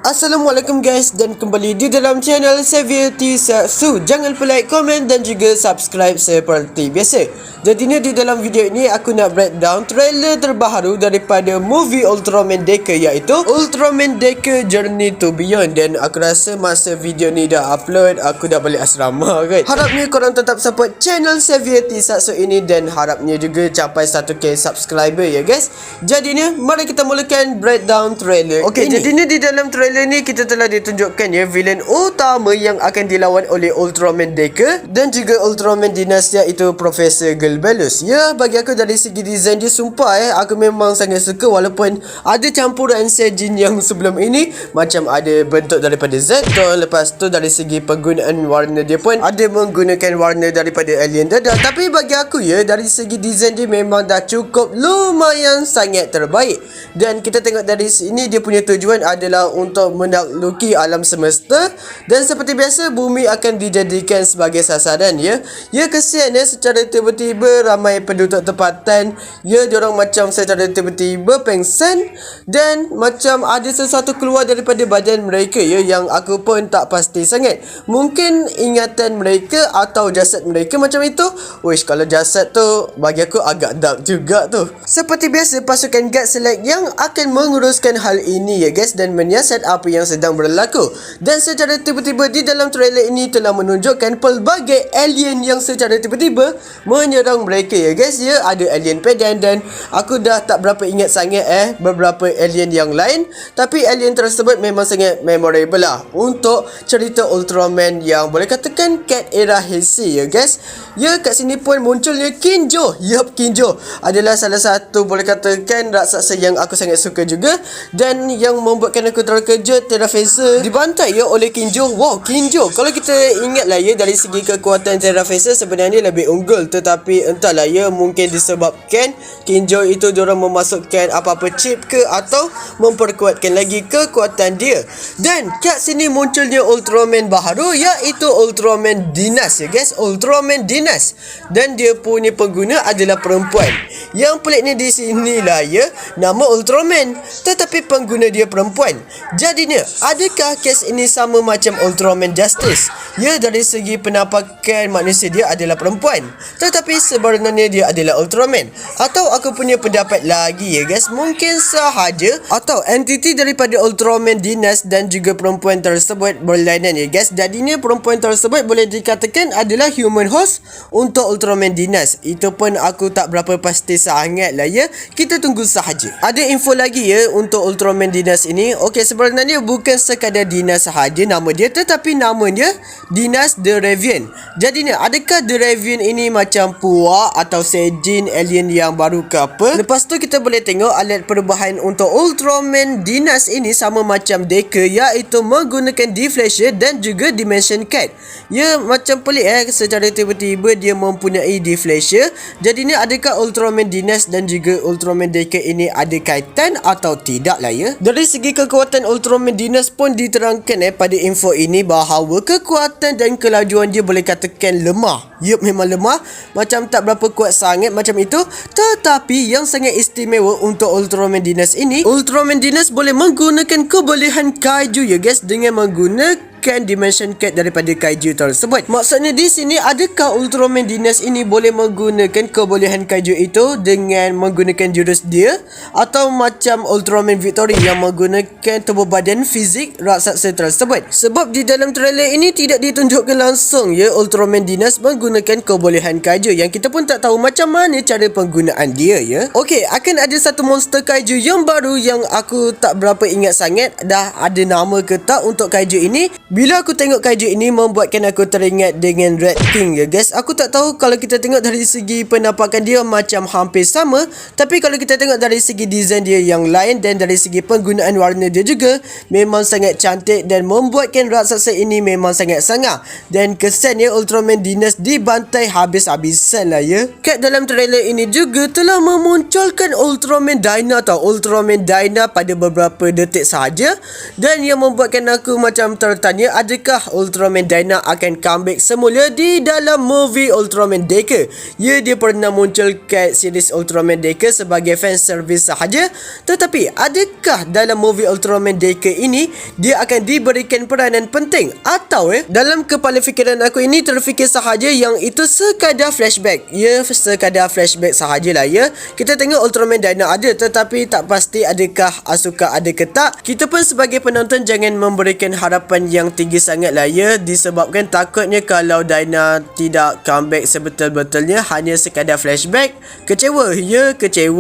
Assalamualaikum guys, dan kembali di dalam channel Xavier Tisatsu. Jangan lupa like, komen dan juga subscribe seperti biasa. Jadi ni di dalam video ini aku nak breakdown trailer terbaru daripada movie Ultraman Deca, iaitu Ultraman Deca Journey to Beyond. Dan aku rasa masa video ni dah upload, aku dah balik asrama kan. Harapnya korang tetap support channel Xavier Tisatsu ini dan harapnya juga capai 1k subscriber ya guys. Jadi ni mari kita mulakan breakdown trailer. Okey, jadi ni di dalam trailer ni kita telah ditunjukkan ya villain utama yang akan dilawan oleh Ultraman Deca dan juga Ultraman Dinas, iaitu Profesor Gelbelus. Ya, bagi aku dari segi design dia sumpah aku memang sangat suka, walaupun ada campuran Saiyajin yang sebelum ini, macam ada bentuk daripada Zeton, lepas tu dari segi penggunaan warna dia pun ada menggunakan warna daripada alien dadah. Tapi bagi aku ya, dari segi design dia memang dah cukup lumayan sangat terbaik. Dan kita tengok dari sini dia punya tujuan adalah untuk menakluki alam semesta, dan seperti biasa bumi akan dijadikan sebagai sasaran ya. Ya, kesian secara tiba-tiba ramai penduduk tempatan ya, diorang macam secara tiba-tiba pengsan dan macam ada sesuatu keluar daripada badan mereka ya, yang aku pun tak pasti sangat. Mungkin ingatan mereka atau jasad mereka macam itu. Wish, kalau jasad tu bagi aku agak dark juga tu. Seperti biasa pasukan Guard Select yang akan menguruskan hal ini ya guys, dan menyiasat apa yang sedang berlaku. Dan secara tiba-tiba di dalam trailer ini telah menunjukkan pelbagai alien yang secara tiba-tiba menyerang mereka ya guys ya. Ada alien pedan dan aku dah tak berapa ingat sangat beberapa alien yang lain, tapi alien tersebut memang sangat memorable lah untuk cerita Ultraman yang boleh katakan cat era Heisei ya guys. Ya, kat sini pun munculnya Kinjo. Yup, Kinjo adalah salah satu boleh katakan raksasa yang aku sangat suka juga, dan yang membuatkan aku terkejut, Terraphaser dibantai ya oleh Kinjo. Wow, Kinjo kalau kita ingat lah ya, dari segi kekuatan Terraphaser sebenarnya lebih unggul, tetapi entahlah ya, mungkin disebabkan Kinjo itu diorang memasukkan apa-apa chip ke atau memperkuatkan lagi kekuatan dia. Dan kat sini munculnya Ultraman baharu, iaitu Ultraman Dinas ya guys. Ultraman Dinas, dan dia punya pengguna adalah perempuan. Yang peliknya di sini lah ya, nama Ultraman tetapi pengguna dia perempuan. Jadinya adakah kes ini sama macam Ultraman Justice? Ya, dari segi penampakan manusia dia adalah perempuan, tetapi sebenarnya dia adalah Ultraman. Atau aku punya pendapat lagi ya guys, mungkin sahaja atau entiti daripada Ultraman Dinas dan juga perempuan tersebut berlainan ya guys. Jadinya perempuan tersebut boleh dikatakan adalah human host untuk Ultraman Dinas. Itu pun aku tak berapa pasti sangat lah ya, kita tunggu sahaja. Ada info lagi ya untuk Ultraman Dinas ini. Okey, sebenarnya bukan sekadar Dinas sahaja nama dia, tetapi nama dia Dinas The Raven. Jadinya adakah The Raven ini macam puak atau Saiyajin alien yang baru ke apa? Lepas tu kita boleh tengok alat perubahan untuk Ultraman Dinas ini sama macam Deca, iaitu menggunakan Deflasher dan juga Dimension Cat. Ya, macam pelik secara tiba-tiba dia mempunyai Deflasher. Jadinya adakah Ultraman Dinas dan juga Ultraman Deca ini ada kaitan atau tidak lah ya. Dari segi kekuatan Ultraman Dinas pun diterangkan pada info ini bahawa kekuatan dan kelajuan dia boleh katakan lemah. Yup, memang lemah, macam tak berapa kuat sangat macam itu. Tetapi yang sangat istimewa untuk Ultraman Dinas ini, Ultraman Dinas boleh menggunakan kebolehan kaiju ya guys, dengan menggunakan Dimension Cat daripada kaiju tersebut. Maksudnya di sini adakah Ultraman Dinas ini boleh menggunakan kebolehan kaiju itu dengan menggunakan jurus dia, atau macam Ultraman Victory yang menggunakan tubuh badan fizik raksasa tersebut? Sebab di dalam trailer ini tidak ditunjukkan langsung ya Ultraman Dinas menggunakan kebolehan kaiju, yang kita pun tak tahu macam mana cara penggunaan dia ya. Okey, akan ada satu monster kaiju yang baru yang aku tak berapa ingat sangat dah ada nama ke tak untuk kaiju ini. Bila aku tengok kaiju ini membuatkan aku teringat dengan Red King ya guys. Aku tak tahu kalau kita tengok dari segi penampakan dia macam hampir sama, tapi kalau kita tengok dari segi design dia yang lain dan dari segi penggunaan warna dia juga memang sangat cantik dan membuatkan raksasa ini memang sangat sangar. Dan kesannya Ultraman Dinas dibantai habis-habisan lah ya. Kat dalam trailer ini juga telah memunculkan Ultraman Dyna atau Ultraman Dyna pada beberapa detik sahaja, dan yang membuatkan aku macam tertanya sebenarnya adakah Ultraman Dyna akan comeback semula di dalam movie Ultraman Deca? Ya, dia pernah muncul kat series Ultraman Deca sebagai fan service sahaja, tetapi adakah dalam movie Ultraman Deca ini dia akan diberikan peranan penting atau dalam kepala fikiran aku ini terfikir sahaja yang itu sekadar flashback. Ya, sekadar flashback sahajalah ya. Kita tengok Ultraman Dyna ada, tetapi tak pasti adakah Asuka ada ke tak. Kita pun sebagai penonton jangan memberikan harapan yang tinggi sangat lah ya, disebabkan takutnya kalau Dyna tidak comeback sebetul-betulnya hanya sekadar flashback, kecewa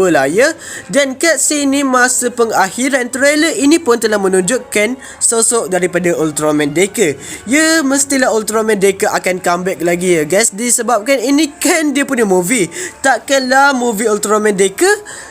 lah ya. Dan kat sini masa pengakhiran trailer ini pun telah menunjukkan sosok daripada Ultraman Deca. Ya, mestilah Ultraman Deca akan comeback lagi ya guys, disebabkan ini kan dia punya movie. Takkanlah movie Ultraman Deca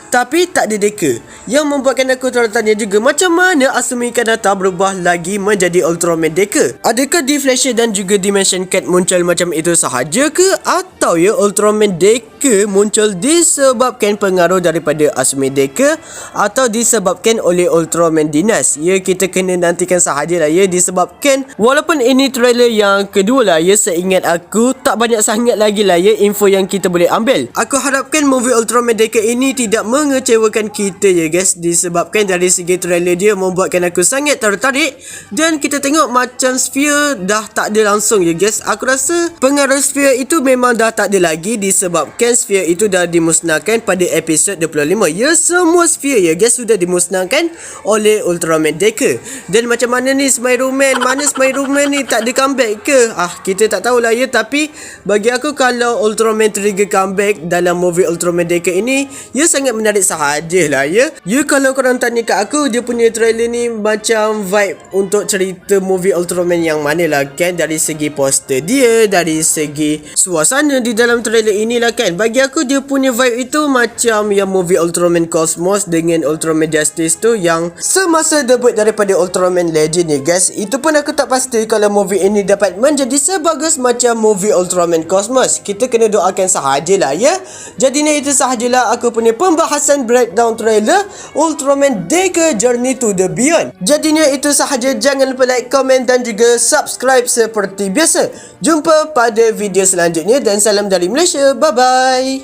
tapi tak ada Deca. Yang membuatkan aku tertanya juga, macam mana Asumi Kanata berubah lagi menjadi Ultraman Deca? Adakah Deflasher dan juga Dimension Cat muncul macam itu sahaja ke? Atau ya Ultraman Deca muncul disebabkan pengaruh daripada Asumi Deca atau disebabkan oleh Ultraman Dinas? Ya, kita kena nantikan sahajalah ya, disebabkan walaupun ini trailer yang kedua lah ya, seingat aku tak banyak sangat lagi lah ya info yang kita boleh ambil. Aku harapkan movie Ultraman Deca ini tidak mengecewakan kita ya guys, disebabkan dari segi trailer dia membuatkan aku sangat tertarik. Dan kita tengok macam Sphere dah tak ada langsung ya guys. Aku rasa pengaruh Sphere itu memang dah tak ada lagi, disebabkan Sphere itu dah dimusnahkan pada episod 25. Ya, semua Sphere ya guys sudah dimusnahkan oleh Ultraman Deca. Dan macam mana ni Spider-Man? Mana Spider-Man ni, tak ada comeback ke? Kita tak tahulah ya, tapi bagi aku kalau Ultraman Trigger comeback dalam movie Ultraman Deca ini, ya sangat menarik sahajalah ya. Ya, kalau korang tanya kat aku, dia punya trailer ni macam vibe untuk cerita movie Ultraman yang mana lah kan, dari segi poster dia, dari segi suasana di dalam trailer inilah kan. Bagi aku dia punya vibe itu macam yang movie Ultraman Cosmos dengan Ultraman Justice tu yang semasa debut daripada Ultraman Legend ya guys. Itu pun aku tak pasti kalau movie ini dapat menjadi sebagus macam movie Ultraman Cosmos. Kita kena doakan sahajalah ya. Jadinya itu sahajalah aku punya pembahasan breakdown trailer Ultraman Deca Journey to the Beyond. Jadinya itu sahaja, jangan lupa like, komen dan juga subscribe seperti biasa. Jumpa pada video selanjutnya dan salam dari Malaysia. Bye bye.